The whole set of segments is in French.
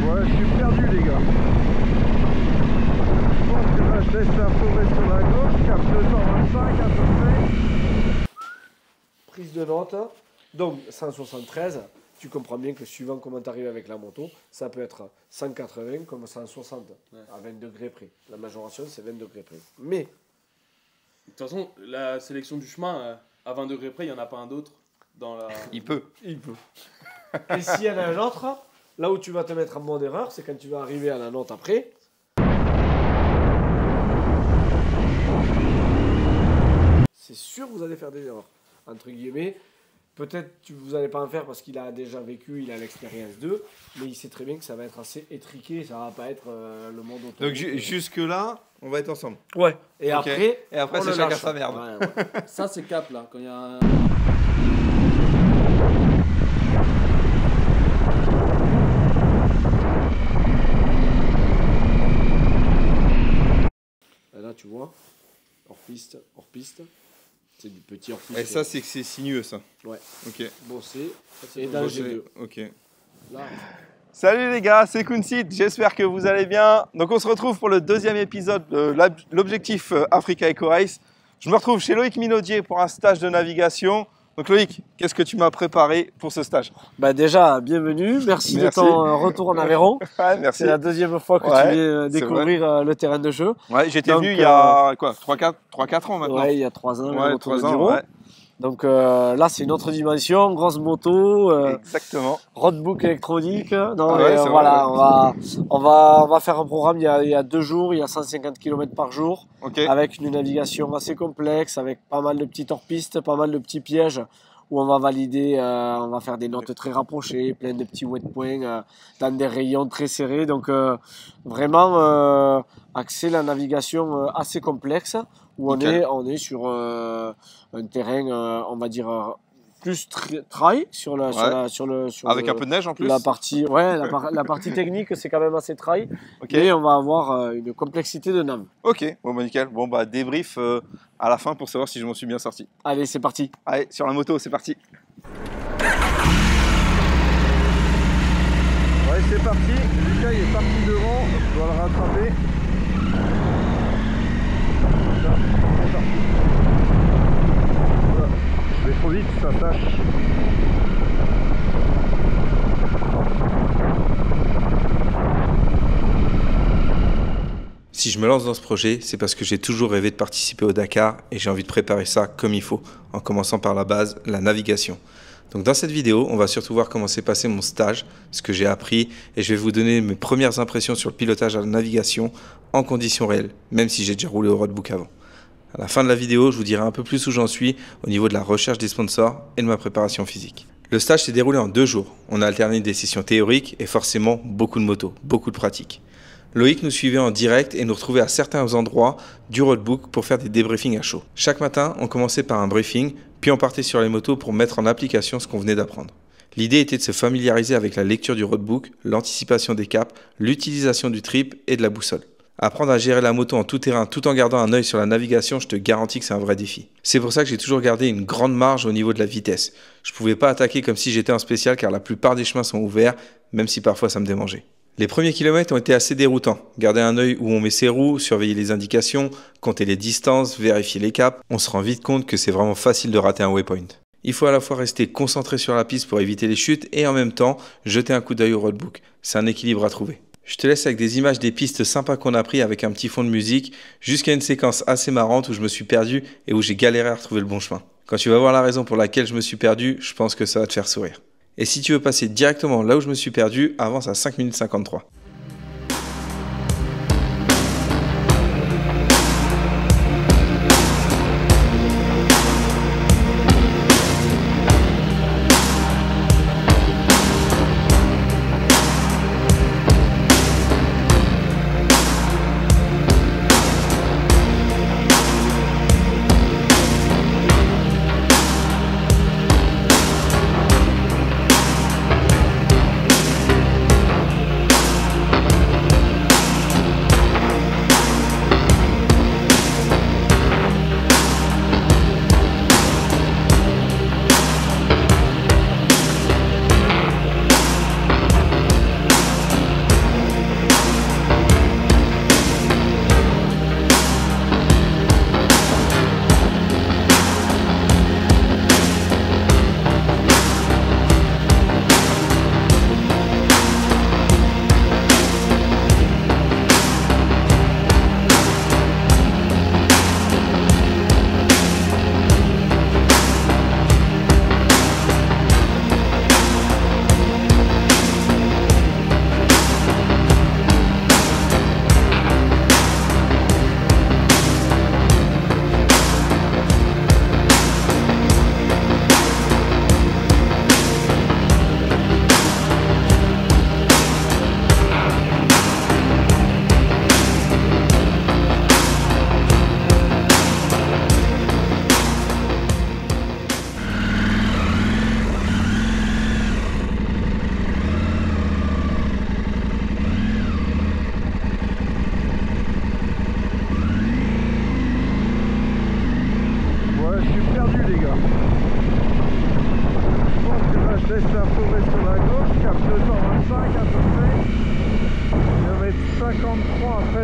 Ouais, je suis perdu les gars. Je pense que là je laisse la forêt sur la gauche, cap 225 à peu près. Prise de note. Donc 173, tu comprends bien que suivant comment tu arrives avec la moto, ça peut être 180 comme 160 à 20 degrés près. La majoration c'est 20 degrés près. Mais de toute façon, la sélection du chemin, à 20 degrés près, il n'y en a pas un d'autre dans la... Il peut. Et s'il y en a un autre, là où tu vas te mettre en mode erreur, c'est quand tu vas arriver à la note après. C'est sûr que vous allez faire des erreurs, entre guillemets. Peut-être que vous n'allez pas en faire parce qu'il a déjà vécu, il a l'expérience d'eux, mais il sait très bien que ça va être assez étriqué, ça va pas être le monde autour. Donc jusque-là, on va être ensemble. Ouais. Et okay. après c'est chacun sa merde. Ouais. Ça, c'est cap, là, quand il y a un... Là, tu vois, hors piste. C'est du petit hors piste. Et ça, c'est que c'est sinueux, ça. Ouais. Ok. Bossé. Et dans le G2. Ok. Là. Salut les gars, c'est Kunsit, j'espère que vous allez bien. Donc on se retrouve pour le deuxième épisode de l'objectif Africa Eco Race. Je me retrouve chez Loïc Minaudier pour un stage de navigation. Donc Loïc, qu'est-ce que tu m'as préparé pour ce stage? Bah déjà, bienvenue, merci de ton retour en Aveyron. Ouais, merci. C'est la deuxième fois que tu viens découvrir le terrain de jeu. Ouais, j'étais venu il y a quoi, 3-4 ans maintenant. Ouais, il y a 3 ans. Ouais, 3 ans, ouais. Donc là, c'est une autre dimension, grosse moto, exactement. roadbook électronique. Non, ouais, voilà, vrai. on va faire un programme il y a 2 jours, il y a 150 km par jour, avec une navigation assez complexe, avec pas mal de petites hors-pistes, pas mal de petits pièges où on va valider, on va faire des notes très rapprochées, plein de petits wet points dans des rayons très serrés. Donc vraiment axer la navigation assez complexe où on est sur un terrain, on va dire plus trail avec un peu de neige en plus. La partie technique, c'est quand même assez trail. Et on va avoir une complexité de nav. Ok, bon bah nickel. Bon bah débrief à la fin pour savoir si je m'en suis bien sorti. Allez, c'est parti. Allez, sur la moto, c'est parti. Ouais, c'est parti. Lucas il est parti devant, je dois le rattraper. Je vais trop vite, ça tâche. Si je me lance dans ce projet, c'est parce que j'ai toujours rêvé de participer au Dakar et j'ai envie de préparer ça comme il faut, en commençant par la base, la navigation. Donc dans cette vidéo, on va surtout voir comment s'est passé mon stage, ce que j'ai appris, et je vais vous donner mes premières impressions sur le pilotage à la navigation en conditions réelles, même si j'ai déjà roulé au roadbook avant. À la fin de la vidéo, je vous dirai un peu plus où j'en suis au niveau de la recherche des sponsors et de ma préparation physique. Le stage s'est déroulé en 2 jours. On a alterné des sessions théoriques et forcément beaucoup de motos, beaucoup de pratique. Loïc nous suivait en direct et nous retrouvait à certains endroits du roadbook pour faire des débriefings à chaud. Chaque matin, on commençait par un briefing, puis on partait sur les motos pour mettre en application ce qu'on venait d'apprendre. L'idée était de se familiariser avec la lecture du roadbook, l'anticipation des caps, l'utilisation du trip et de la boussole. Apprendre à gérer la moto en tout terrain tout en gardant un œil sur la navigation, je te garantis que c'est un vrai défi. C'est pour ça que j'ai toujours gardé une grande marge au niveau de la vitesse. Je pouvais pas attaquer comme si j'étais en spécial car la plupart des chemins sont ouverts, même si parfois ça me démangeait. Les premiers kilomètres ont été assez déroutants. Garder un œil où on met ses roues, surveiller les indications, compter les distances, vérifier les caps, on se rend vite compte que c'est vraiment facile de rater un waypoint. Il faut à la fois rester concentré sur la piste pour éviter les chutes et en même temps jeter un coup d'œil au roadbook. C'est un équilibre à trouver. Je te laisse avec des images des pistes sympas qu'on a pris avec un petit fond de musique jusqu'à une séquence assez marrante où je me suis perdu et où j'ai galéré à retrouver le bon chemin. Quand tu vas voir la raison pour laquelle je me suis perdu, je pense que ça va te faire sourire. Et si tu veux passer directement là où je me suis perdu, avance à 5 minutes 53.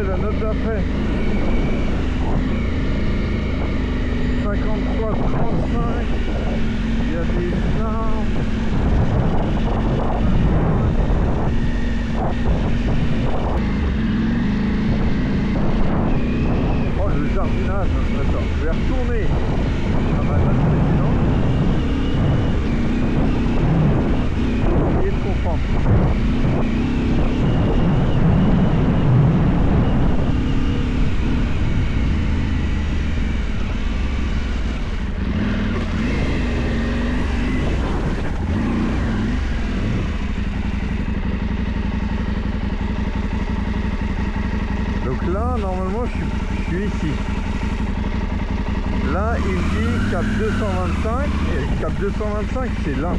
d'après, la note d'après. 53, 35. Il y a des arbres. Oh, le jardinage. Attends, je vais retourner à ma note précédente. Pour essayer de comprendre. Là, normalement, je suis ici. Là, il dit cap 225 et cap 225, c'est là.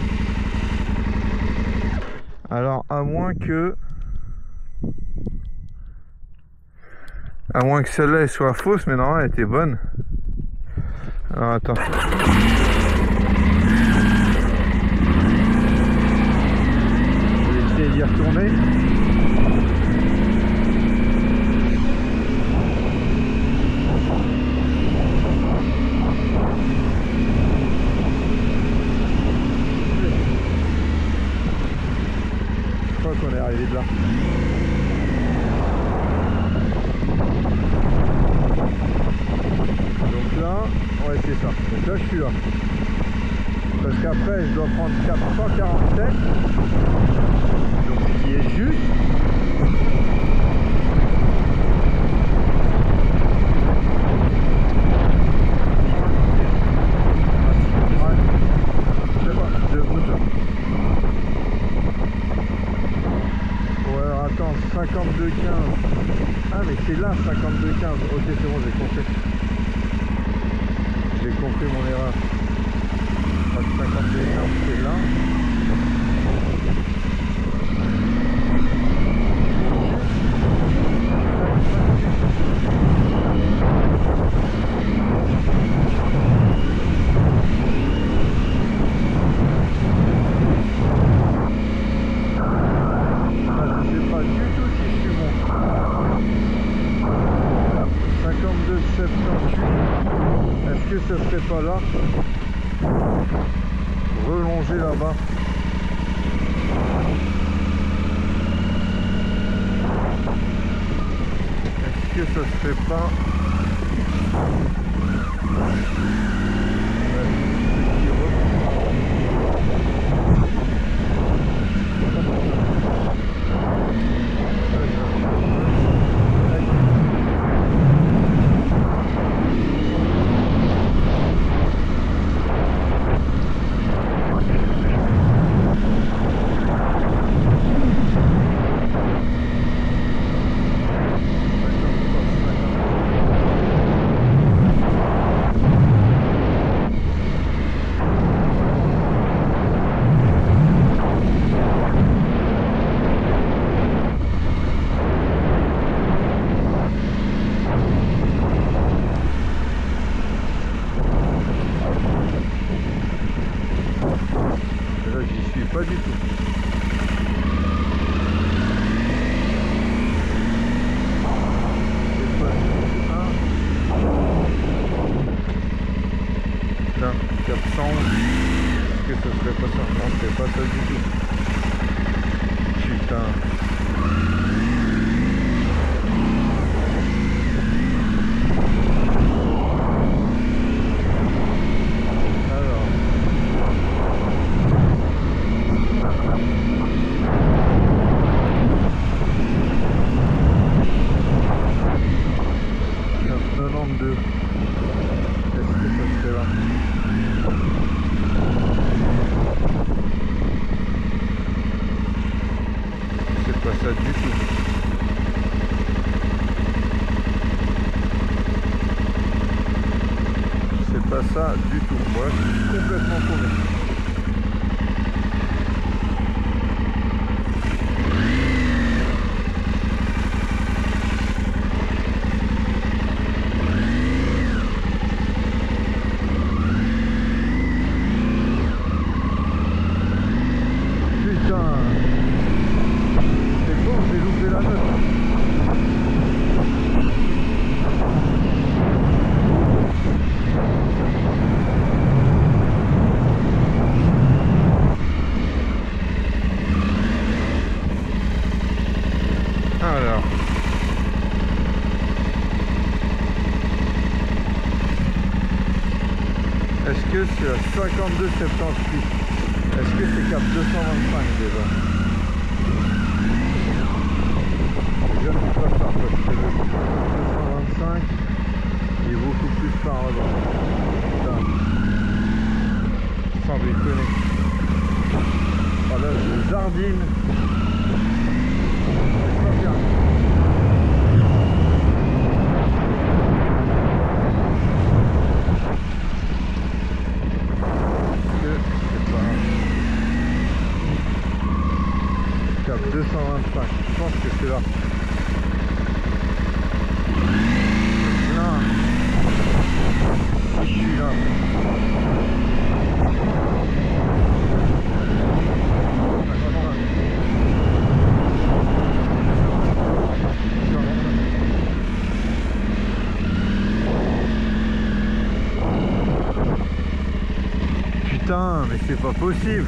Alors, à moins que celle-là elle soit fausse, mais non, elle était bonne. Alors, attends. Je vais essayer d'y retourner. On est arrivé de là. Donc là, ouais c'est ça. Donc là je suis là. Parce qu'après je dois prendre 447. Donc ce qui est juste. Attends, 52,15. Ah mais c'est là 52,15. Ok c'est bon, j'ai compris. J'ai compris mon erreur. 52,15 c'est là. Est-ce que ça serait pas là? Relonger là-bas. Est-ce que ça serait pas... Pas du tout. C'est pas là, 400. Est-ce que ce serait pas ça? Non, c'est pas ça du tout. Putain. Pas ça du tout. C'est pas ça du tout. Moi, je suis complètement paumé. Putain. C'est bon, j'ai loupé la note. Alors. Est-ce que c'est à 52,78? Est-ce que c'est cap 225 déjà? Je ne sais pas ça parce que le 225 il est beaucoup plus par là. Putain. Sans déconner. Ah là je jardine. C'est pas bien. Cap 225, je pense que c'est là. Là. Je suis là. Putain, mais c'est pas possible.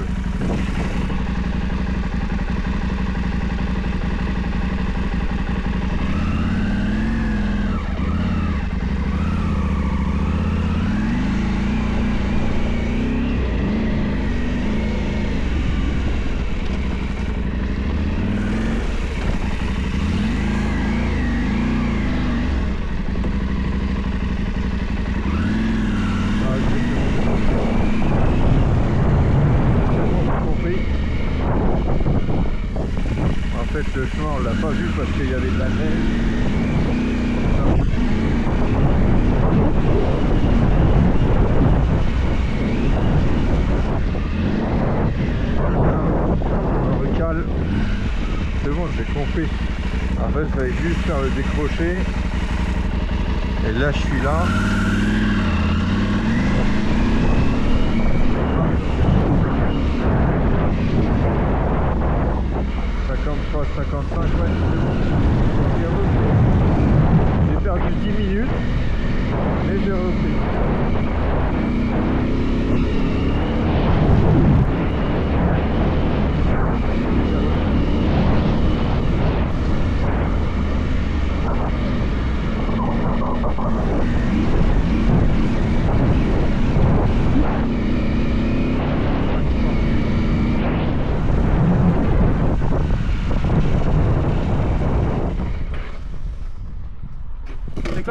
Le chemin on l'a pas vu parce qu'il y avait de la neige. On recale. C'est bon, j'ai compris. En fait, il fallait juste faire le décrocher. Et là, je suis là. Pas 55, ouais. J'ai perdu 10 minutes, mais j'ai repris.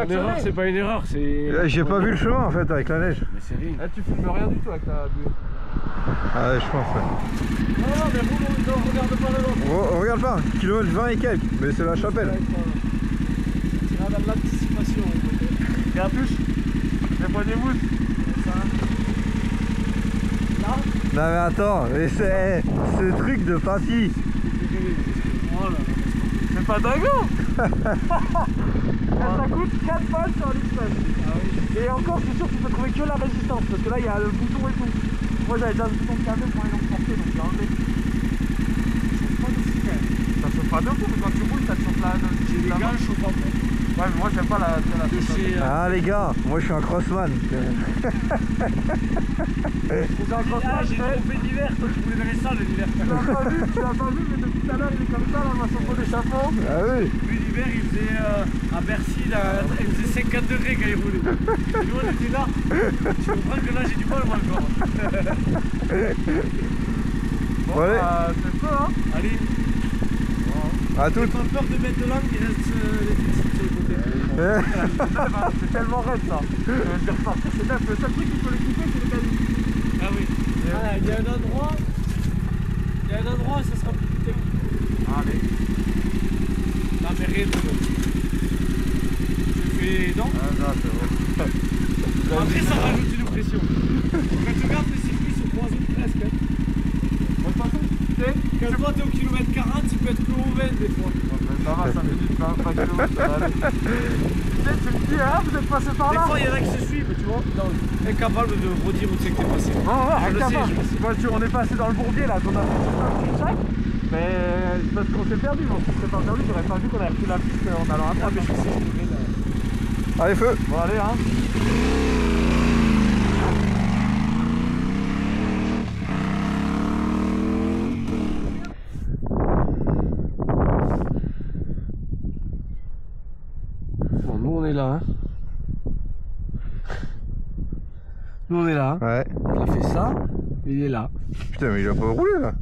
Une erreur, c'est pas une erreur, c'est... J'ai pas vu le chemin en fait avec la neige. Mais c'est rien. Là, tu filmes rien du tout avec ta bulle. Ah ouais, je pense, ouais. Non, mais roule, non, regarde pas là-bas. On regarde pas, kilomètre 20 et quelques, mais c'est la chapelle. C'est là dans l'anticipation. Et à plus, les poignées des mousses. Là. Non mais attends, mais c'est ce truc de papy. Voilà. C'est pas dingo. Ça coûte 4 balles sur l'Express. Ah oui. Et encore, je suis sûr que tu peux trouver que la résistance parce que là il y a le bouton et tout. Moi j'avais déjà le bouton de café pour aller l'emporter donc j'ai enlevé. Ça chauffe pas de fou, mais quand tu roules, ça chauffe la. J'ai des gants chauffants. Ouais, mais moi j'aime pas la Ah les gars, moi je suis un crossman. J'ai un crossman, j'ai trompé d'hiver, toi tu voulais donner ça l'hiver. Tu l'as pas vu, mais depuis tout à l'heure il est comme ça là, ma son d'échappement. Ah oui. Lui l'hiver il faisait à Bercy, là, il faisait 50 degrés quand il roulait. Et nous on était là, tu comprends que là j'ai du mal moi encore. Bon, allez. C'est ça, hein. Allez. À toutes. J'ai pas peur de mettre de l'angle, il reste les fixes sur les côtés. C'est tellement raide ça. Je vais repartir, c'est neuf. Le seul truc qu'il faut l'équiper, c'est les canines. Ah oui. Ah, il y a un endroit, ça sera plus technique. Allez. Non mais rien de bon. Tu fais non. Ah non, c'est bon. Après ça rajoute une pression. Quand tu regardes les circuits sur 3 zones presque. Hein. Bon, de toute façon, Quand toi t'es au kilomètre 40, tu peux être que au 20 des fois. ça va, 5 minutes, pas de kilomètres, ça va aller. Tu me dis, hein, vous êtes passé par Des là. fois il y en a qui se suivent, tu vois. Non, incapable de redire où c'est que t'es passé. Non, ouais, Je le sais, incapable. je le sais. Moi, on est passé dans le bourbier là, qu'on a fait tout un petit sac. Mais parce qu'on s'est perdu, on s'est pas perdu, j'aurais pas vu qu'on avait repris la piste en allant à Ah droite. mais je sais, je connais là. Allez feu. Bon, allez, hein. on est là. Hein. Nous on est là. Hein. Ouais. Il a fait ça, il est là. Putain, mais il va pas rouler là.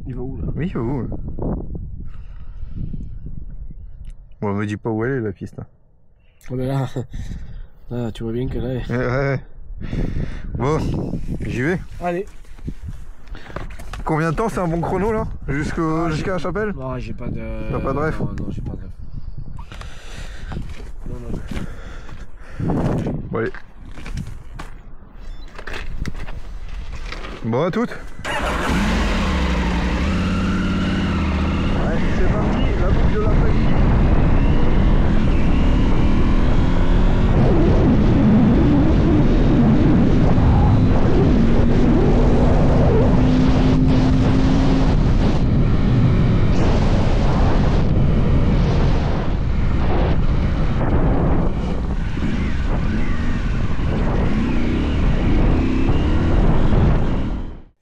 Il va où là? Oui, il va où là? Bon, on me dit pas où elle est la piste. Oh, mais là, là, tu vois bien que là. Ouais. Bon, j'y vais. Allez. Combien de temps c'est un bon chrono là? Jusqu'à la chapelle? Non, j'ai pas de. T'as pas de ref? Non, j'ai pas de ref. Non. Bon, allez. Bon, à toutes. Allez, c'est parti, la boucle de la plaque.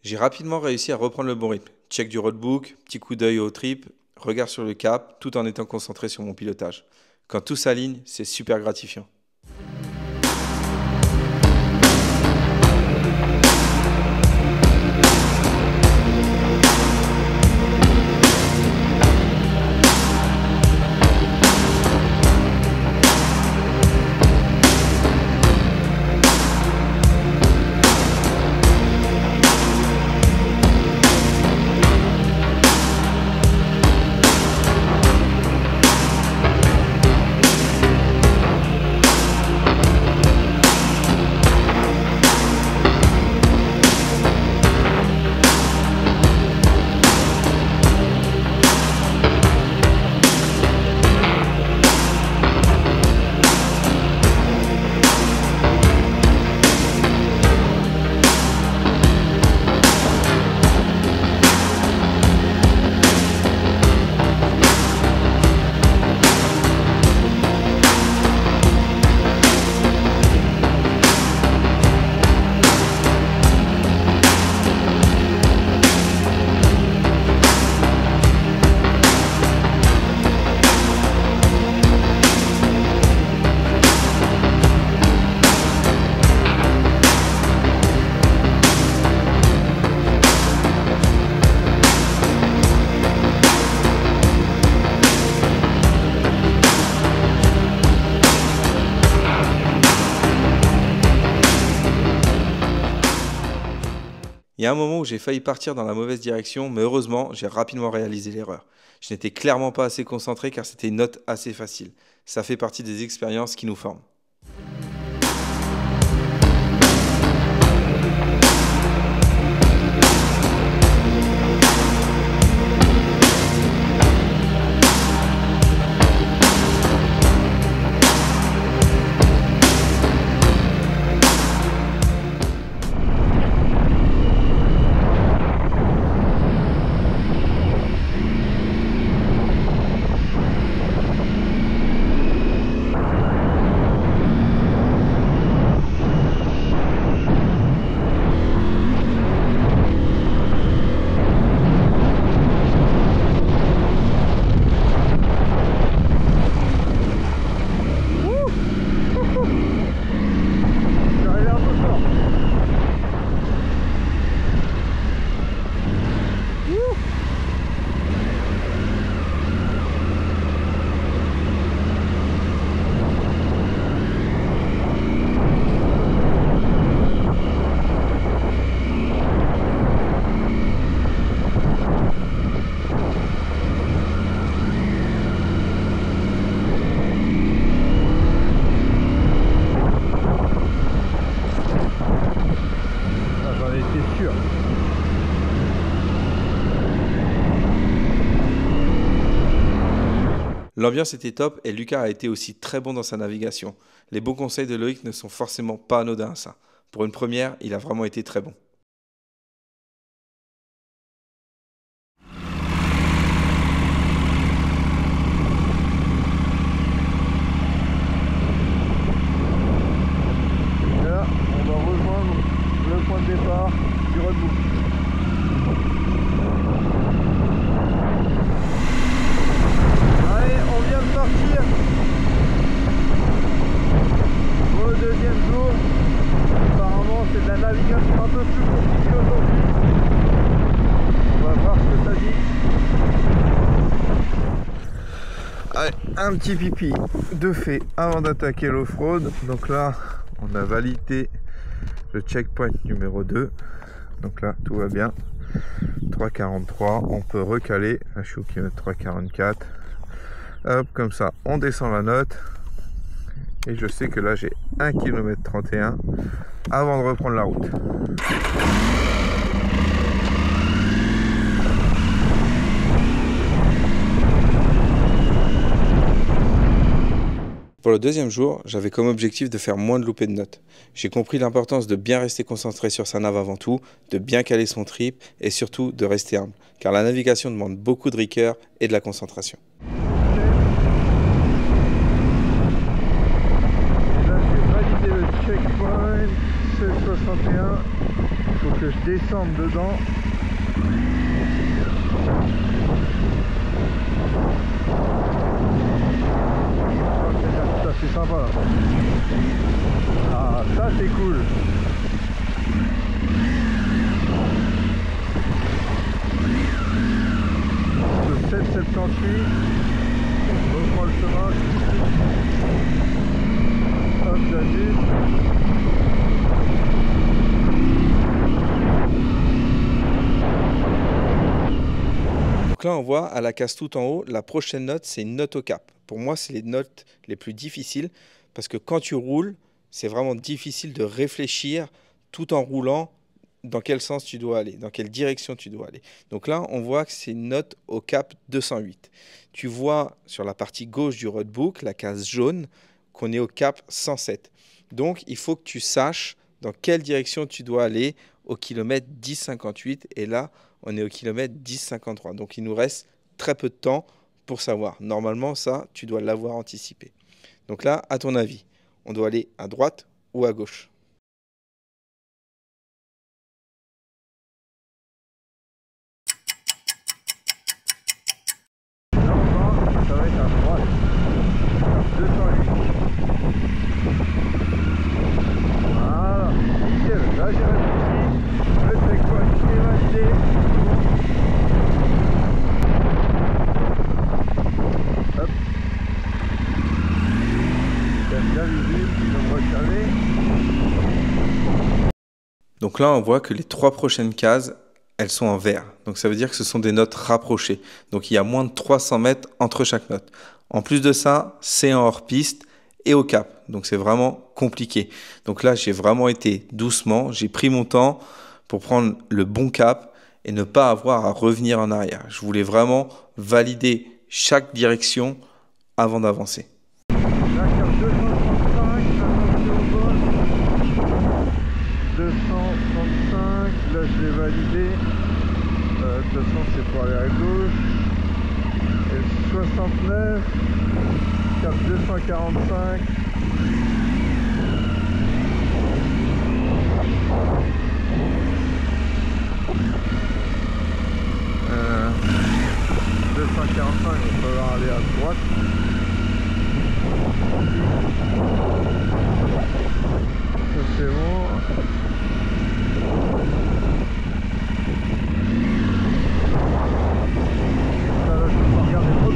J'ai rapidement réussi à reprendre le bon rythme. Check du roadbook, petit coup d'œil au trip, regard sur le cap, tout en étant concentré sur mon pilotage. Quand tout s'aligne, c'est super gratifiant. Il y a un moment où j'ai failli partir dans la mauvaise direction, mais heureusement, j'ai rapidement réalisé l'erreur. Je n'étais clairement pas assez concentré car c'était une note assez facile. Ça fait partie des expériences qui nous forment. L'ambiance était top et Lucas a été aussi très bon dans sa navigation. Les bons conseils de Loïc ne sont forcément pas anodins à ça. Pour une première, il a vraiment été très bon. Et là, on va rejoindre le point de départ du roadbook. Allez, on vient de partir Allez, un petit pipi de fait avant d'attaquer l'off-road. Donc là, on a validé le checkpoint numéro 2. Donc là, tout va bien. 3,43, on peut recaler. Là, je suis au kilomètre 3,44. Hop, comme ça, on descend la note. Et je sais que là, j'ai 1 km 31 avant de reprendre la route. Pour le deuxième jour, j'avais comme objectif de faire moins de loupés de notes. J'ai compris l'importance de bien rester concentré sur sa nav avant tout, de bien caler son trip et surtout de rester humble, car la navigation demande beaucoup de rigueur et de la concentration. Et là j'ai validé le checkpoint 1661, il faut que je descende dedans. C'est sympa là. Ah, ça c'est cool. Le 778, on reprend le chemin. Hop, j'ajuste. Donc là on voit à la case tout en haut, la prochaine note c'est une note au cap. Pour moi c'est les notes les plus difficiles parce que quand tu roules, c'est vraiment difficile de réfléchir tout en roulant dans quel sens tu dois aller, dans quelle direction tu dois aller. Donc là on voit que c'est une note au cap 208. Tu vois sur la partie gauche du roadbook, la case jaune, qu'on est au cap 107. Donc il faut que tu saches dans quelle direction tu dois aller au kilomètre 10,58 et là on est au kilomètre 10,53. Donc il nous reste très peu de temps pour savoir. Normalement ça, tu dois l'avoir anticipé. Donc là, à ton avis, on doit aller à droite ou à gauche? Normalement, ça va être à droite. 208. Voilà, nickel. Là j'ai réfléchi. Le checkpoint est validé. Hop. C'est bien visible, je me recaler. Donc là, on voit que les 3 prochaines cases, elles sont en vert. Donc ça veut dire que ce sont des notes rapprochées. Donc il y a moins de 300 mètres entre chaque note. En plus de ça, c'est en hors-piste et au cap. Donc c'est vraiment compliqué. Donc là, j'ai vraiment été doucement. J'ai pris mon temps pour prendre le bon cap et ne pas avoir à revenir en arrière. Je voulais vraiment valider chaque direction avant d'avancer. La carte 235, attention au bol. 235, là je l'ai validé. De toute façon c'est pour aller à gauche. Et le 69, carte 245. Euh, 245, on peut aller à droite. Ça c'est bon. Ça là je peux pas regarder trop.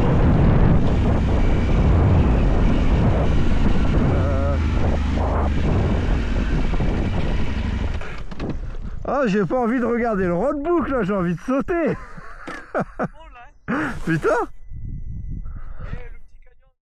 Ah, j'ai pas envie de regarder le roadbook là, j'ai envie de sauter. Putain.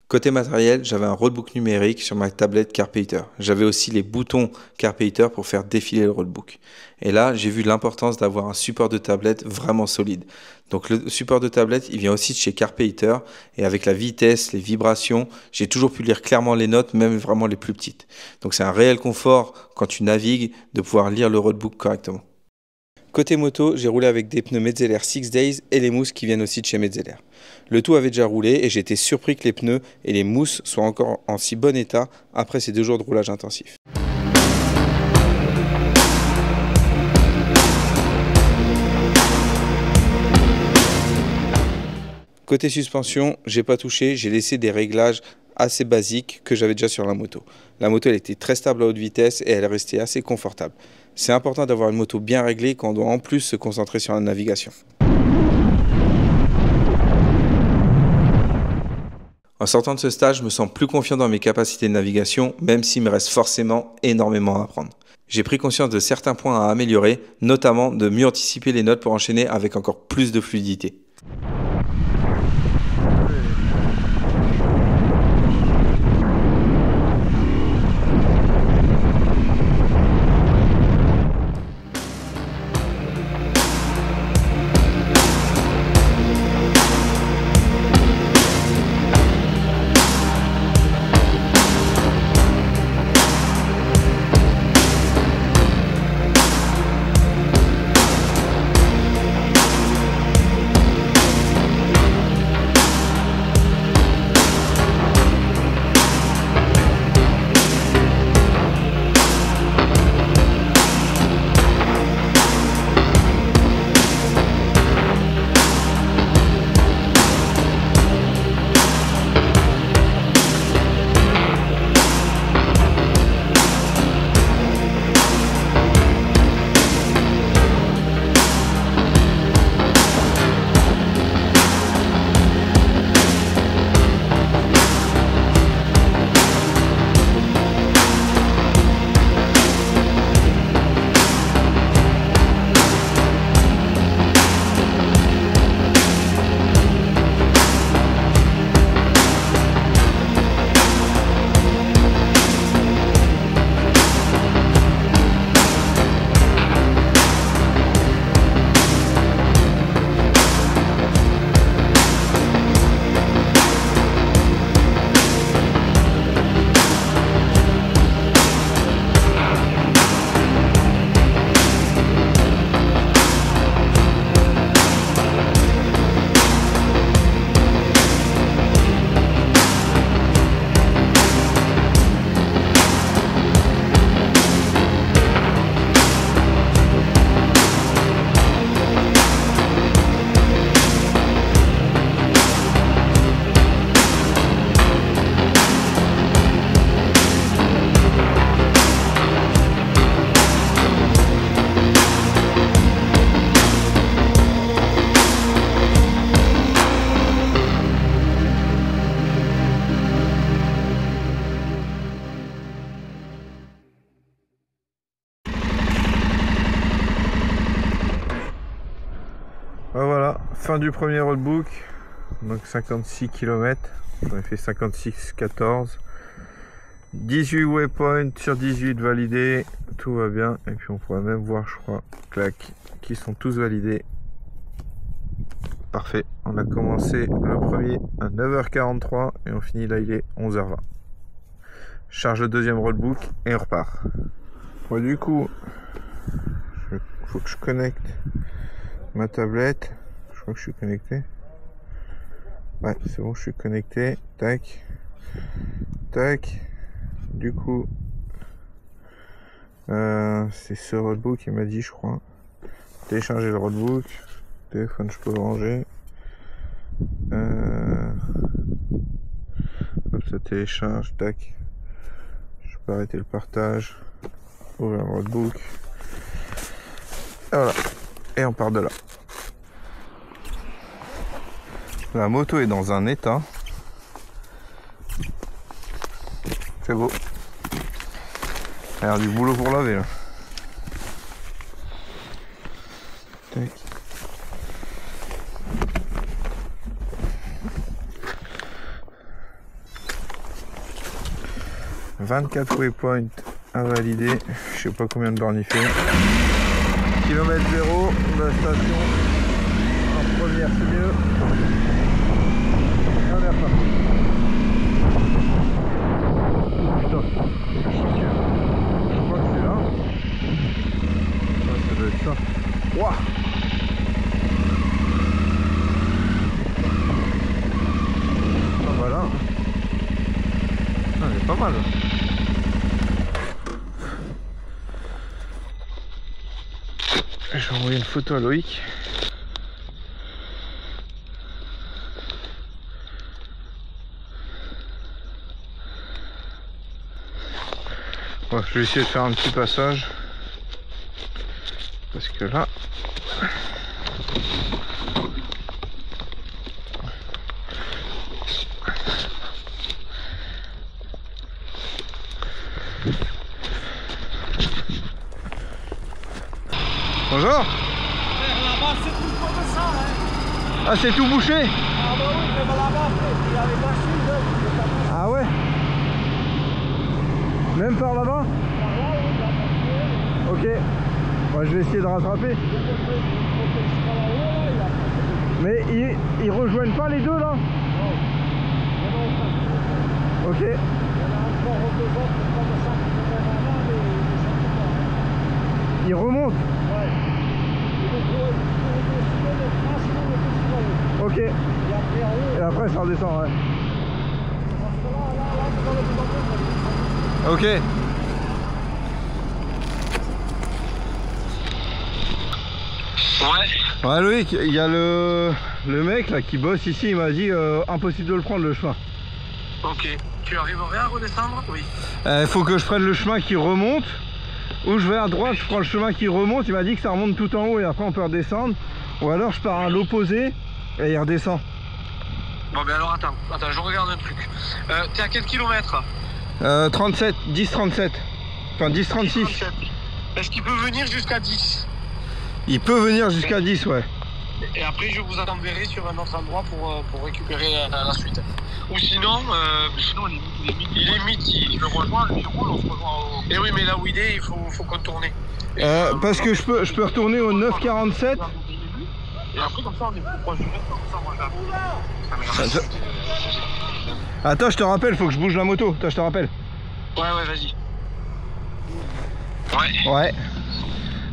Côté matériel, j'avais un roadbook numérique sur ma tablette Carpeter. J'avais aussi les boutons Carpeter pour faire défiler le roadbook. Et là, j'ai vu l'importance d'avoir un support de tablette vraiment solide. Donc le support de tablette, il vient aussi de chez Carpeter. Et avec la vitesse, les vibrations, j'ai toujours pu lire clairement les notes, même vraiment les plus petites. Donc c'est un réel confort quand tu navigues de pouvoir lire le roadbook correctement. Côté moto, j'ai roulé avec des pneus Metzeler 6 Days et les mousses qui viennent aussi de chez Metzeler. Le tout avait déjà roulé et j'étais surpris que les pneus et les mousses soient encore en si bon état après ces 2 jours de roulage intensif. Côté suspension, j'ai pas touché, j'ai laissé des réglages assez basiques que j'avais déjà sur la moto. La moto elle était très stable à haute vitesse et elle restait assez confortable. C'est important d'avoir une moto bien réglée quand on doit en plus se concentrer sur la navigation. En sortant de ce stage, je me sens plus confiant dans mes capacités de navigation, même s'il me reste forcément énormément à apprendre. J'ai pris conscience de certains points à améliorer, notamment de mieux anticiper les notes pour enchaîner avec encore plus de fluidité. Voilà, fin du premier roadbook, donc 56 km, j'en ai fait 56-14, 18 waypoints sur 18 validés, tout va bien, et puis on pourra même voir, je crois, clac, qui sont tous validés. Parfait, on a commencé le premier à 9h43 et on finit là, il est 11h20. Charge le deuxième roadbook et on repart. Bon, du coup, faut que je connecte ma tablette. Je crois que je suis connecté. Ouais, c'est bon, je suis connecté. Tac. Tac. Du coup, c'est ce roadbook qui m'a dit, je crois. Télécharger le roadbook. Téléphone, je peux le ranger. Hop, ça télécharge. Tac. Je peux arrêter le partage. Ouvrir le roadbook. Et voilà. Et on part de là. La moto est dans un état. C'est beau. Il y a du boulot pour laver là. Tac. « 24 waypoints à valider. Je sais pas combien de bornes il fait. Kilomètre 0, la station en première, c'est mieux. Et on est reparti. Putain, je crois que c'est là. Ouais, ça doit être ça. Ouah. Ah voilà. Ah, c'est pas mal. Je vais envoyer une photo à Loïc. Bon, je vais essayer de faire un petit passage. Parce que là... Bonjour. Là-bas, c'est tout comme ça, hein. Ah, c'est tout bouché? Ah bah oui, même là-bas, il y avait pas su, Ah ouais? Même par là-bas? Ok. Moi, je vais essayer de rattraper. Mais ils rejoignent pas les deux là? Ok. Ils remontent? Ok. Et après ça redescend, ouais. Ok. Ouais Loïc, il y a le mec là qui bosse ici, il m'a dit impossible de le prendre le chemin. Ok. Tu arriverais à redescendre? Oui. Faut que je prenne le chemin qui remonte. Ou je vais à droite, je prends le chemin qui remonte, il m'a dit que ça remonte tout en haut et après on peut redescendre. Ou alors je pars à l'opposé et il redescend. Bon ben alors attends, je regarde un truc. T'es à quel kilomètre? 37, 10-37. Enfin 10-36. Est-ce qu'il peut venir jusqu'à 10? Il peut venir jusqu'à 10, ouais. Et après je vous enverrai sur un autre endroit pour récupérer la suite. Ou sinon, il est midi, il me rejoint, il roule, on se rejoint au... Et oui mais là où il est, il faut contourner. Parce que je peux retourner au 9,47. Et après comme ça on est plus proche du reste, comme ça moi Attends, je te rappelle, faut que je bouge la moto. Attends, je te rappelle. Ouais, vas-y. Ouais.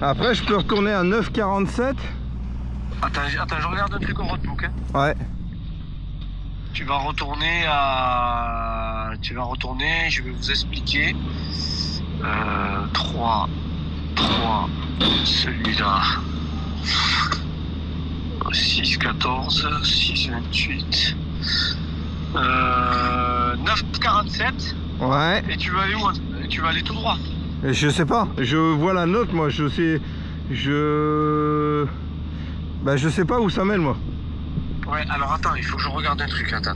Après, je peux retourner à 9,47. Attends, je regarde un truc au roadbook. Hein. Ouais. Tu vas retourner, je vais vous expliquer. 3, celui-là. 6, 14, 6, 28. 9,47. Ouais. Et tu vas aller où? Tu vas aller tout droit. Je sais pas. Je vois la note, moi. Je sais. Je sais pas où ça mène, moi. Ouais, alors attends, il faut que je regarde un truc. Attends.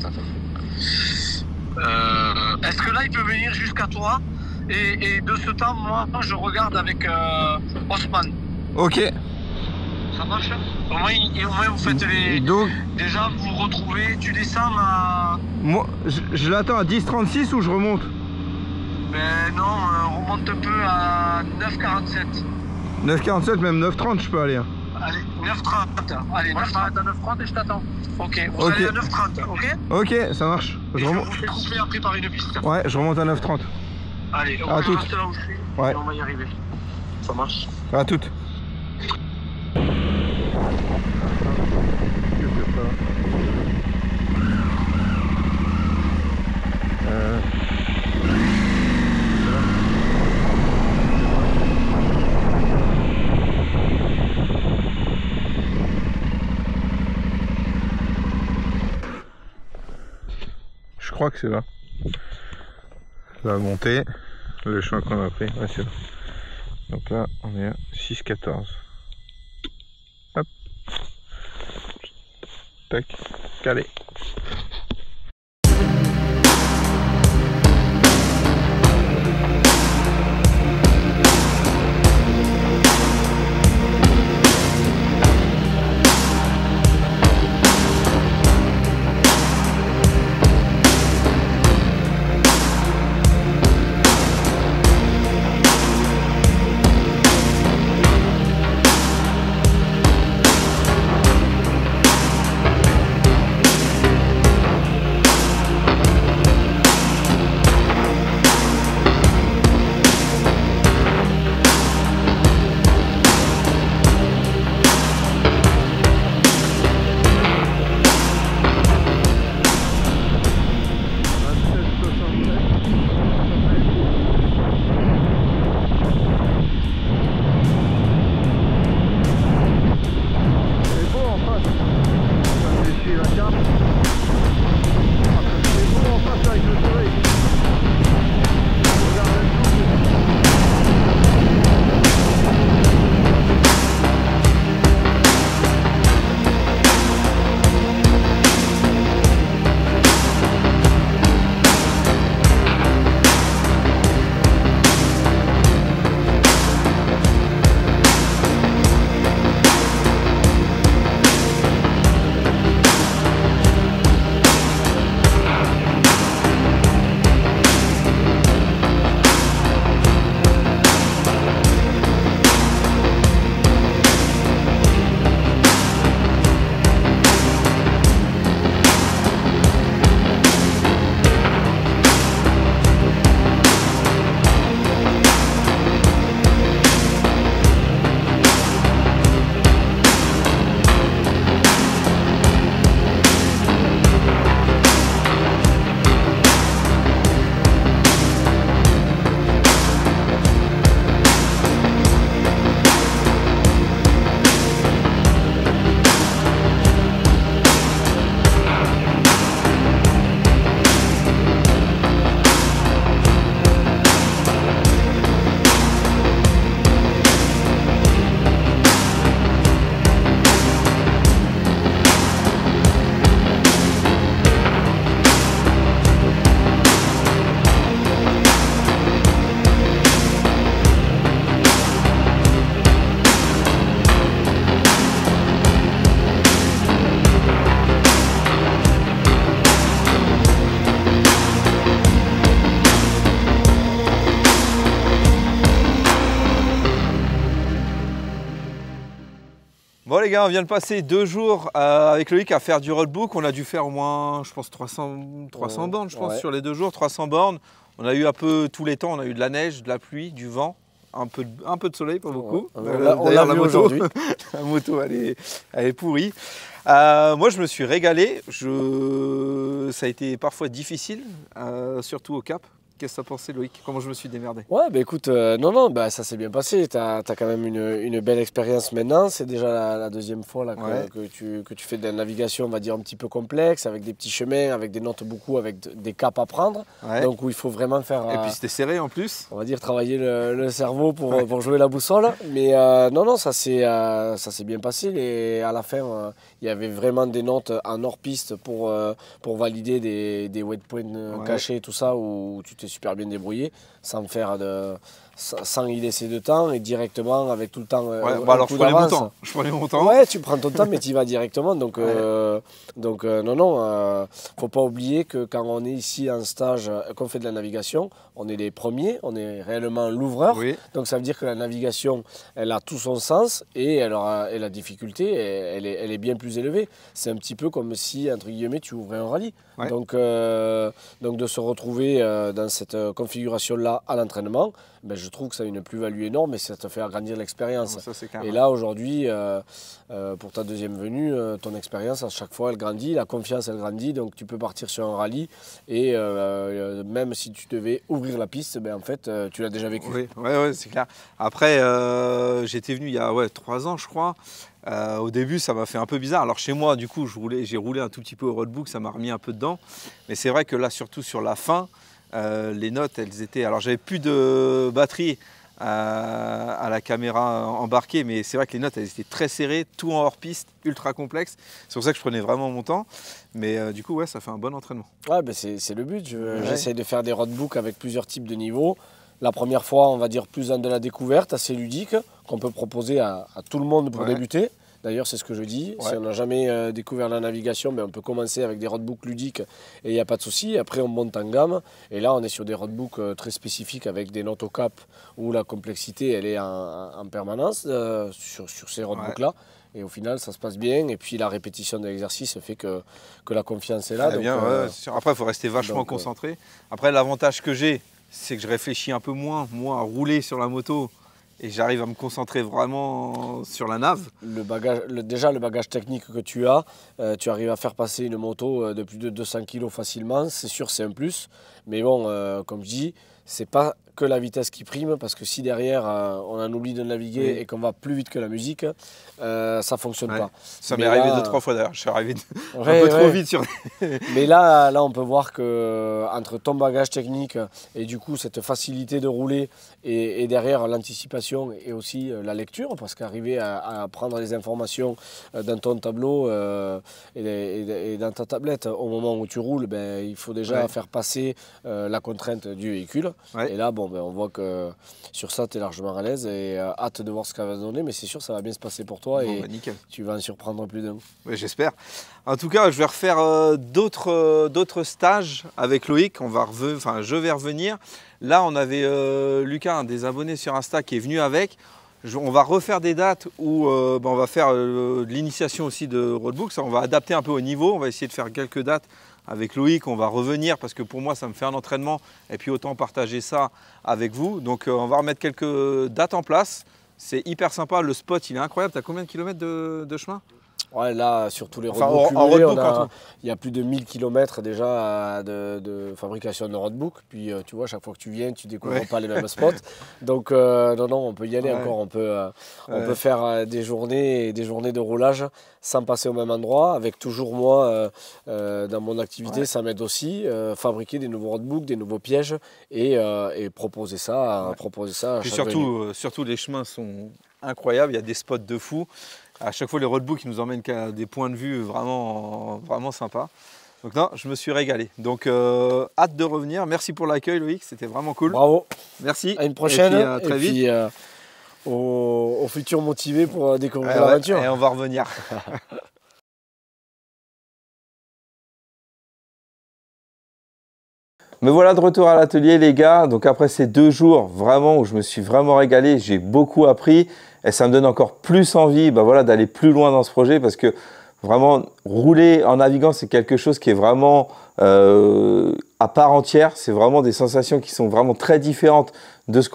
Est-ce que là, il peut venir jusqu'à toi? Et de ce temps, moi, je regarde avec Osman. Ok. Ça marche? Au moins, vous faites les... Donc... Déjà, vous vous retrouvez, tu descends à... Moi, je l'attends à 10,36 ou je remonte? Ben non, on remonte un peu à 9,47. 9,47, même 9,30 je peux aller. Hein. Allez, 9,30. Allez, moi, 9,30 à 9,30 et je t'attends. Ok, vous allez à 9,30, ok? Ok, ça marche. Je vous fais couper après par une piste. Ouais, je remonte à 9,30. Allez, on reste là où je suis et on va y arriver. Ça marche. À toutes. Je crois que c'est là. Ça va monter. Le chemin qu'on a pris. Ouais, c'est là. Donc là, on est à 6,14. Hop. Tac. Calé. les gars, on vient de passer 2 jours avec Loïc à faire du roadbook. On a dû faire au moins, je pense, 300 bornes, je pense, sur les 2 jours, 300 bornes. On a eu un peu tous les temps, on a eu de la neige, de la pluie, du vent, un peu de soleil, pas beaucoup. On l'a vu aujourd'hui. La moto, elle est pourrie. Moi, je me suis régalé. Ça a été parfois difficile, surtout au Cap. Qu'est-ce que tu as pensé, Loïc? Comment je me suis démerdé? Ouais, bah écoute, non, bah, ça s'est bien passé. Tu as quand même une belle expérience maintenant. C'est déjà la deuxième fois là, que tu fais de la navigation, on va dire, un petit peu complexe, avec des petits chemins, avec des notes beaucoup, avec des caps à prendre. Ouais. Donc où il faut vraiment faire... Et puis c'était serré en plus. On va dire travailler le cerveau pour jouer la boussole. Mais non, ça s'est bien passé. Et à la fin, il y avait vraiment des notes en hors-piste pour valider des waypoints cachés et tout ça, où tu t'es super bien débrouillé sans y laisser de temps et directement avec tout le temps. Alors je prenais mon temps. Ouais, tu prends ton temps, mais tu y vas directement. Donc, faut pas oublier que quand on est ici en stage, qu'on fait de la navigation, on est les premiers, on est réellement l'ouvreur. Oui. Donc ça veut dire que la navigation, elle a tout son sens et la difficulté, elle est bien plus élevée. C'est un petit peu comme si, entre guillemets, tu ouvrais un rallye. Ouais. Donc de se retrouver dans cette configuration-là à l'entraînement, ben, je trouve que ça a une plus-value énorme et ça te fait agrandir l'expérience. Et là, aujourd'hui, pour ta deuxième venue, ton expérience, à chaque fois, elle grandit, la confiance, elle grandit. Donc, tu peux partir sur un rallye et même si tu devais ouvrir la piste, ben, en fait, tu l'as déjà vécu. Oui, c'est clair. Après, j'étais venu il y a 3 ans, je crois. Au début, ça m'a fait un peu bizarre. Alors chez moi, du coup, j'ai roulé un tout petit peu au roadbook, ça m'a remis un peu dedans. Mais c'est vrai que là, surtout sur la fin, les notes, elles étaient... Alors j'avais plus de batterie à la caméra embarquée, mais c'est vrai que les notes, elles étaient très serrées, tout en hors-piste, ultra complexe. C'est pour ça que je prenais vraiment mon temps. Mais du coup, ouais, ça fait un bon entraînement. Ouais, ben c'est le but. J'essaie de faire des roadbooks avec plusieurs types de niveaux. La première fois, on va dire plus dans de la découverte, assez ludique, qu'on peut proposer à tout le monde pour débuter. D'ailleurs, c'est ce que je dis. Ouais. Si on n'a jamais découvert la navigation, ben on peut commencer avec des roadbooks ludiques et il n'y a pas de souci. Après, on monte en gamme. Et là, on est sur des roadbooks très spécifiques avec des notes au cap où la complexité, elle est en permanence sur ces roadbooks-là. Et au final, ça se passe bien. Et puis, la répétition de l'exercice fait que la confiance est là. Donc, bien, après, il faut rester vachement concentré. Après, l'avantage que j'ai, c'est que je réfléchis un peu moins, moi, à rouler sur la moto. Et j'arrive à me concentrer vraiment sur la nave. Déjà, le bagage technique que tu as, tu arrives à faire passer une moto de plus de 200 kg facilement. C'est sûr, c'est un plus. Mais bon, comme je dis, c'est pas que la vitesse qui prime, parce que si derrière on en oublie de naviguer et qu'on va plus vite que la musique, ça fonctionne pas. Ça m'est arrivé 2-3 fois d'ailleurs, je suis arrivé un peu trop vite sur... Mais là, on peut voir que entre ton bagage technique et du coup cette facilité de rouler et derrière l'anticipation et aussi la lecture, parce qu'arriver à prendre les informations dans ton tableau et dans ta tablette au moment où tu roules, ben, il faut déjà faire passer la contrainte du véhicule. Et là, bon, ben, on voit que sur ça, tu es largement à l'aise et hâte de voir ce qu'elle va donner, mais c'est sûr ça va bien se passer pour toi et tu vas en surprendre plus d'un. Oui, j'espère. En tout cas, je vais refaire d'autres stages avec Loïc. Je vais revenir. Là, on avait Lucas, un des abonnés sur Insta, qui est venu avec. On va refaire des dates où on va faire de l'initiation aussi de roadbook. Ça, on va adapter un peu au niveau. On va essayer de faire quelques dates avec Loïc. On va revenir parce que pour moi, ça me fait un entraînement. Et puis autant partager ça avec vous. Donc on va remettre quelques dates en place. C'est hyper sympa. Le spot, il est incroyable. Tu as combien de kilomètres de chemin ? Ouais, là, sur tous les roadbooks cumulés, il y a plus de 1000 km déjà de fabrication de roadbook. Puis, tu vois, chaque fois que tu viens, tu ne découvres pas les mêmes spots. Donc, non, on peut y aller encore. On peut faire des journées de roulage sans passer au même endroit. Avec toujours moi, dans mon activité, ça m'aide aussi. Fabriquer des nouveaux roadbooks, des nouveaux pièges et proposer ça. Et surtout, les chemins sont incroyables. Il y a des spots de fou. À chaque fois, les roadbooks nous emmènent à des points de vue vraiment, vraiment sympas. Donc non, je me suis régalé. Donc hâte de revenir. Merci pour l'accueil, Loïc, c'était vraiment cool. Bravo. Merci. À une prochaine. Et puis, à très vite. Puis, aux futurs motivés pour découvrir l'aventure. Et on va revenir. Me voilà de retour à l'atelier les gars, donc après ces 2 jours vraiment où je me suis vraiment régalé, j'ai beaucoup appris et ça me donne encore plus envie voilà, d'aller plus loin dans ce projet parce que vraiment rouler en navigant c'est quelque chose qui est vraiment à part entière, c'est vraiment des sensations qui sont vraiment très différentes de ce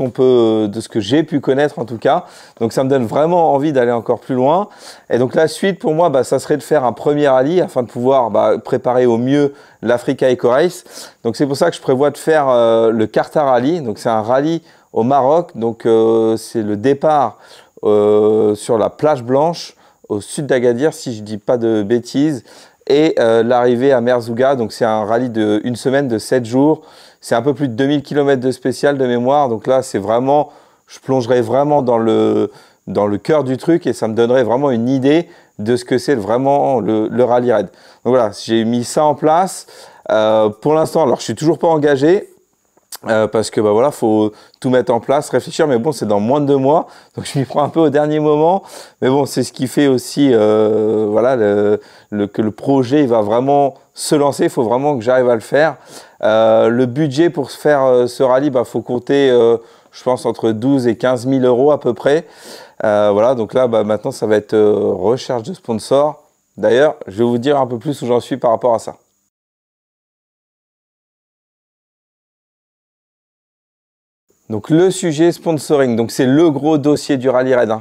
que j'ai pu connaître en tout cas, donc ça me donne vraiment envie d'aller encore plus loin et donc la suite pour moi ça serait de faire un premier rallye afin de pouvoir préparer au mieux l'Africa Eco Race. Donc c'est pour ça que je prévois de faire le Carta Rally, donc c'est un rallye au Maroc, donc c'est le départ sur la plage blanche au sud d'Agadir si je dis pas de bêtises et l'arrivée à Merzouga, donc c'est un rallye de 1 semaine de 7 jours. C'est un peu plus de 2000 km de spécial de mémoire. Donc là, c'est vraiment, je plongerai vraiment dans le cœur du truc et ça me donnerait vraiment une idée de ce que c'est vraiment le rallye raid. Donc voilà, j'ai mis ça en place. Pour l'instant, alors je suis toujours pas engagé parce que voilà, faut tout mettre en place, réfléchir. Mais bon, c'est dans moins de 2 mois, donc je m'y prends un peu au dernier moment. Mais bon, c'est ce qui fait aussi, voilà, que le projet il va vraiment se lancer. Il faut vraiment que j'arrive à le faire. Le budget pour faire ce rallye, faut compter, je pense, entre 12 et 15 000 euros à peu près. Voilà, donc là, maintenant, ça va être recherche de sponsors. D'ailleurs, je vais vous dire un peu plus où j'en suis par rapport à ça. Donc le sujet sponsoring, donc c'est le gros dossier du rallye raid.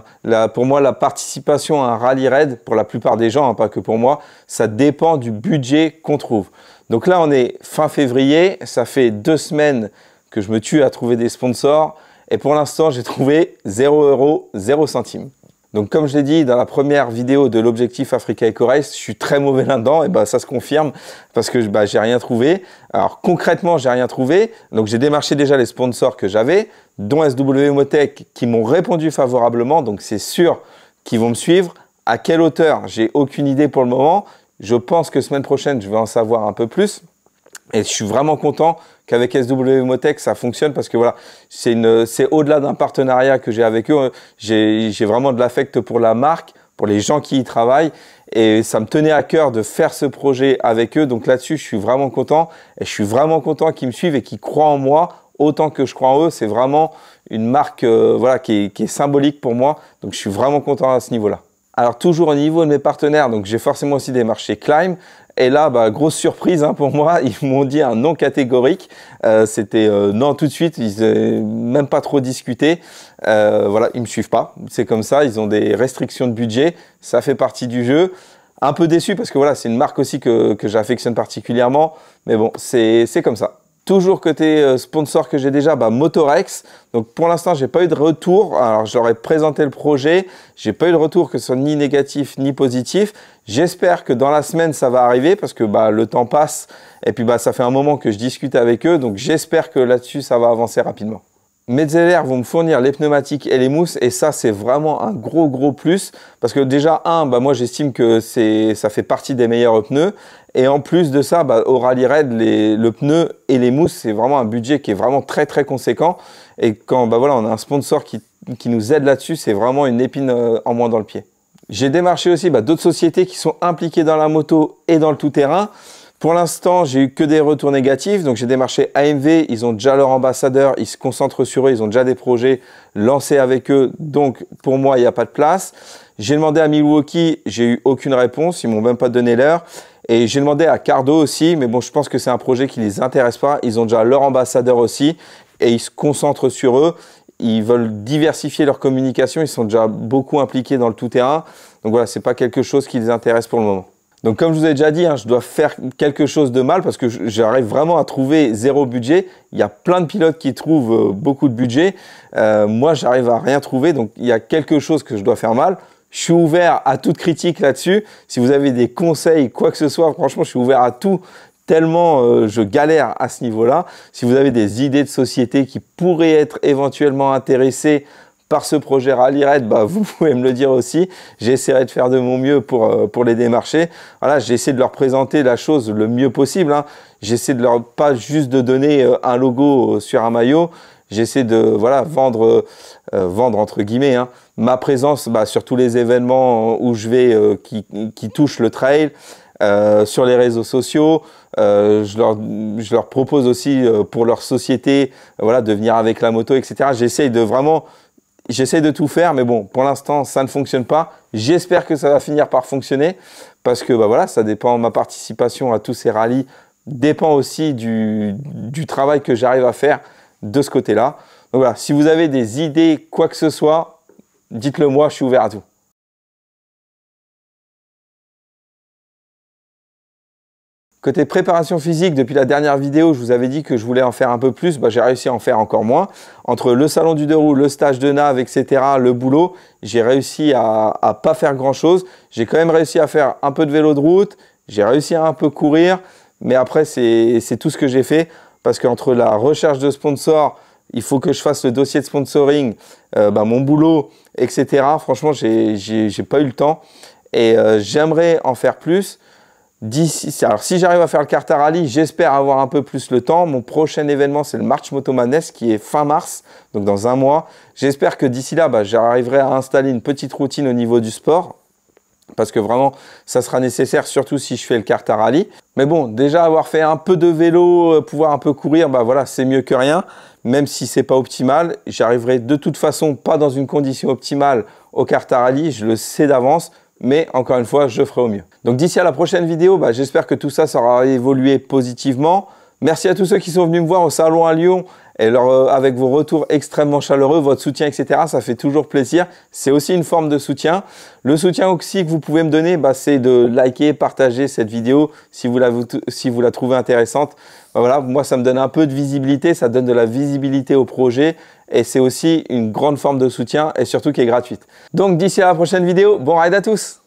Pour moi, la participation à un rallye raid, pour la plupart des gens, pas que pour moi, ça dépend du budget qu'on trouve. Donc là, on est fin février, ça fait 2 semaines que je me tue à trouver des sponsors et pour l'instant, j'ai trouvé 0 €, 0 centimes. Donc comme je l'ai dit dans la première vidéo de l'objectif Africa Eco Race, je suis très mauvais là-dedans et ça se confirme parce que j'ai rien trouvé. Alors concrètement, j'ai rien trouvé. Donc j'ai démarché déjà les sponsors que j'avais, dont SW Motech qui m'ont répondu favorablement. Donc c'est sûr qu'ils vont me suivre. À quelle hauteur? J'ai aucune idée pour le moment. Je pense que semaine prochaine, je vais en savoir un peu plus. Et je suis vraiment content qu'avec SW Motech, ça fonctionne parce que voilà, c'est au-delà d'un partenariat que j'ai avec eux. J'ai vraiment de l'affect pour la marque, pour les gens qui y travaillent. Et ça me tenait à cœur de faire ce projet avec eux. Donc là-dessus, je suis vraiment content. Et je suis vraiment content qu'ils me suivent et qu'ils croient en moi autant que je crois en eux. C'est vraiment une marque voilà, qui est symbolique pour moi. Donc je suis vraiment content à ce niveau-là. Alors toujours au niveau de mes partenaires, donc j'ai forcément aussi démarché Climb. Et là, grosse surprise pour moi, ils m'ont dit un non catégorique. C'était non tout de suite, ils n'ont même pas trop discuté. Voilà, ils me suivent pas, c'est comme ça, ils ont des restrictions de budget, ça fait partie du jeu. Un peu déçu parce que voilà, c'est une marque aussi que j'affectionne particulièrement, mais bon, c'est comme ça. Toujours côté sponsor que j'ai déjà, Motorex. Donc pour l'instant, j'ai pas eu de retour. Alors j'aurais présenté le projet, j'ai pas eu de retour que ce soit ni négatif ni positif. J'espère que dans la semaine ça va arriver parce que le temps passe et puis ça fait un moment que je discute avec eux. Donc j'espère que là-dessus ça va avancer rapidement. Metzeler vont me fournir les pneumatiques et les mousses et ça c'est vraiment un gros plus parce que déjà moi j'estime que ça fait partie des meilleurs pneus et en plus de ça au rallye raid le pneu et les mousses c'est vraiment un budget qui est vraiment très conséquent et quand voilà on a un sponsor qui nous aide là-dessus c'est vraiment une épine en moins dans le pied. J'ai démarché aussi d'autres sociétés qui sont impliquées dans la moto et dans le tout-terrain. Pour l'instant, j'ai eu que des retours négatifs. Donc, j'ai démarché AMV. Ils ont déjà leur ambassadeur. Ils se concentrent sur eux. Ils ont déjà des projets lancés avec eux. Donc, pour moi, il n'y a pas de place. J'ai demandé à Milwaukee. J'ai eu aucune réponse. Ils m'ont même pas donné l'heure. Et j'ai demandé à Cardo aussi. Mais bon, je pense que c'est un projet qui les intéresse pas. Ils ont déjà leur ambassadeur aussi. Et ils se concentrent sur eux. Ils veulent diversifier leur communication. Ils sont déjà beaucoup impliqués dans le tout-terrain. Donc, voilà, c'est pas quelque chose qui les intéresse pour le moment. Donc comme je vous ai déjà dit, je dois faire quelque chose de mal parce que j'arrive vraiment à trouver 0 budget. Il y a plein de pilotes qui trouvent beaucoup de budget. Moi, j'arrive à rien trouver. Donc il y a quelque chose que je dois faire mal. Je suis ouvert à toute critique là-dessus. Si vous avez des conseils, quoi que ce soit, franchement, je suis ouvert à tout. Tellement je galère à ce niveau-là. Si vous avez des idées de société qui pourraient être éventuellement intéressées par ce projet Rallye Raid, vous pouvez me le dire aussi. J'essaierai de faire de mon mieux pour les démarcher. Voilà, j'essaie de leur présenter la chose le mieux possible. J'essaie de leur pas juste de donner un logo sur un maillot. J'essaie de vendre entre guillemets ma présence sur tous les événements où je vais qui touchent le trail. sur les réseaux sociaux. Je leur propose aussi pour leur société voilà, de venir avec la moto, etc. J'essaye de tout faire, mais bon, pour l'instant, ça ne fonctionne pas. J'espère que ça va finir par fonctionner parce que bah, voilà, ça dépend, ma participation à tous ces rallyes dépend aussi du travail que j'arrive à faire de ce côté-là. Donc voilà, si vous avez des idées, quoi que ce soit, dites-le moi, je suis ouvert à tout. Côté préparation physique, depuis la dernière vidéo, je vous avais dit que je voulais en faire un peu plus. Bah, j'ai réussi à en faire encore moins. Entre le salon du 2 roues, le stage de nav, etc., le boulot, j'ai réussi à pas faire grand-chose. J'ai quand même réussi à faire un peu de vélo de route. J'ai réussi à un peu courir. Mais après, c'est tout ce que j'ai fait. Parce qu'entre la recherche de sponsors, il faut que je fasse le dossier de sponsoring, mon boulot, etc. Franchement, j'ai pas eu le temps. Et j'aimerais en faire plus. Alors, si j'arrive à faire le Carta Rally, j'espère avoir un peu plus le temps. Mon prochain événement, c'est le March Moto Madness qui est fin mars, donc dans un mois. J'espère que d'ici là, j'arriverai à installer une petite routine au niveau du sport. Parce que vraiment, ça sera nécessaire, surtout si je fais le Carta Rally. Mais bon, déjà avoir fait un peu de vélo, pouvoir un peu courir, voilà, c'est mieux que rien. Même si c'est pas optimal, j'arriverai de toute façon pas dans une condition optimale au Carta Rally, je le sais d'avance. Mais encore une fois, je ferai au mieux. Donc d'ici à la prochaine vidéo, j'espère que tout ça aura évolué positivement. Merci à tous ceux qui sont venus me voir au salon à Lyon et avec vos retours extrêmement chaleureux, votre soutien, etc. Ça fait toujours plaisir. C'est aussi une forme de soutien. Le soutien aussi que vous pouvez me donner, c'est de liker, partager cette vidéo si vous la trouvez intéressante. Voilà, moi, ça me donne un peu de visibilité, ça donne de la visibilité au projet. Et c'est aussi une grande forme de soutien et surtout qui est gratuite. Donc d'ici à la prochaine vidéo, bon ride à tous!